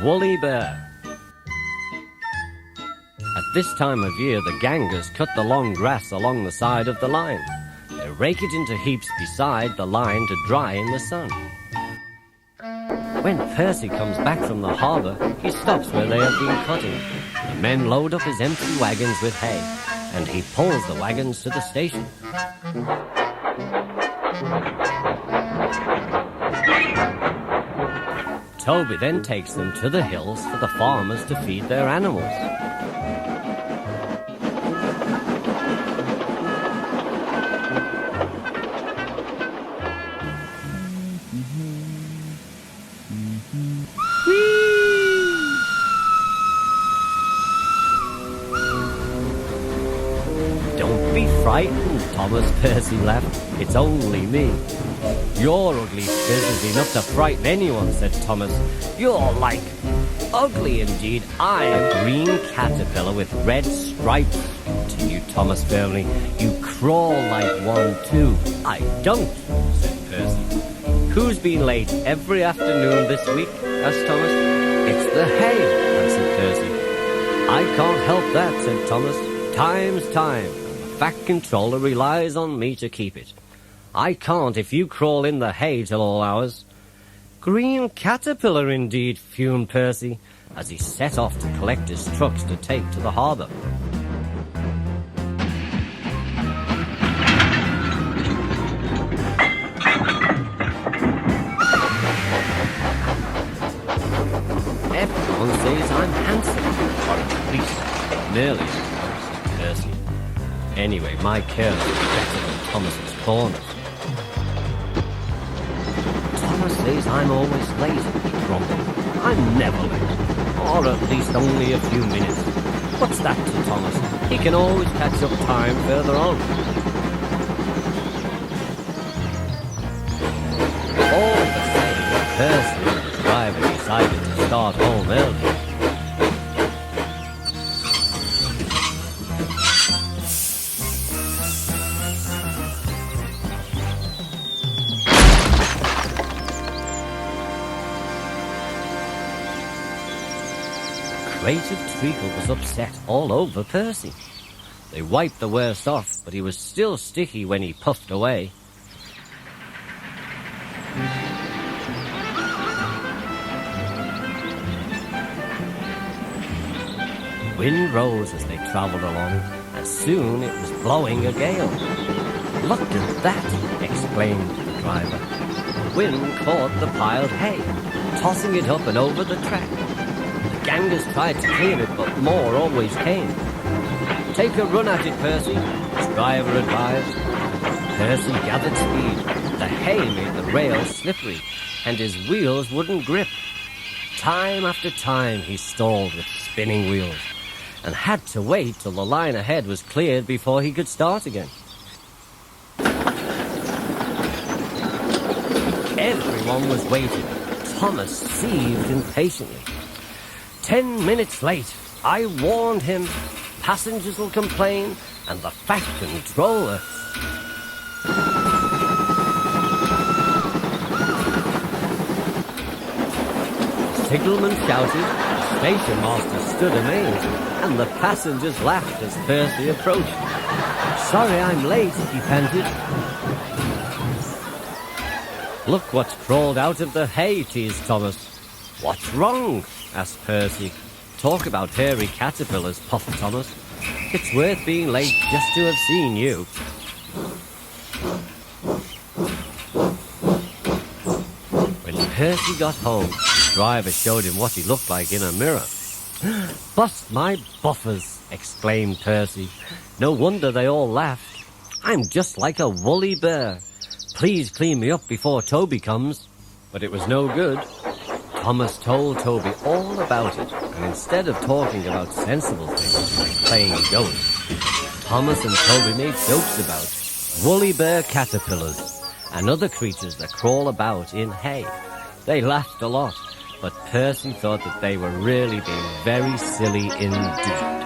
woolly bear. At this time of year, the gangers cut the long grass along the side of the line. They rake it into heaps beside the line to dry in the sun. When Percy comes back from the harbour, he stops where they have been cutting. The men load up his empty wagons with hay, and he pulls the wagons to the station. Toby then takes them to the hills for the farmers to feed their animals. Don't be frightened, Thomas, Percy laughed. It's only me. Your ugly phiz is enough to frighten anyone, said Thomas. You're like... ugly indeed. I am a green caterpillar with red stripes, continued Thomas firmly. You crawl like one too. I don't, said Percy. Who's been late every afternoon this week? Asked Thomas. It's the hay, answered Percy. I can't help that, said Thomas. Time's time, and the fat controller relies on me to keep it. I can't if you crawl in the hay till all hours. Green caterpillar indeed, fumed Percy, as he set off to collect his trucks to take to the harbour. Everyone says I'm handsome, or at least nearly, said Percy. Anyway, my curls are better than Thomas's corners. Thomas says I'm always late, he grumbled. I'm never late, or at least only a few minutes. What's that to Thomas? He can always catch up time further on. All the same, Percy and the driver decided to start home early. A crate of treacle was upset all over Percy. They wiped the worst off, but he was still sticky when he puffed away. Wind rose as they travelled along, and soon it was blowing a gale. Look at that, exclaimed the driver. The wind caught the piled hay, tossing it up and over the track. The gangers tried to clear it, but more always came. Take a run at it, Percy, the driver advised. Percy gathered speed. The hay made the rails slippery, and his wheels wouldn't grip. Time after time he stalled with spinning wheels, and had to wait till the line ahead was cleared before he could start again. Everyone was waiting. Thomas seethed impatiently. 10 minutes late. I warned him. Passengers will complain, and the fat controller. The signalman shouted, the station master stood amazed, and the passengers laughed as Percy approached. Sorry I'm late, he panted. Look what's crawled out of the hay, teased Thomas. What's wrong? Asked Percy. Talk about hairy caterpillars, puffed Thomas. It's worth being late just to have seen you. When Percy got home, the driver showed him what he looked like in a mirror. Bust my buffers, exclaimed Percy. No wonder they all laughed. I'm just like a woolly bear. Please clean me up before Toby comes. But it was no good. Thomas told Toby all about it, and instead of talking about sensible things like playing ghosts, Thomas and Toby made jokes about woolly bear caterpillars and other creatures that crawl about in hay. They laughed a lot, but Percy thought that they were really being very silly indeed.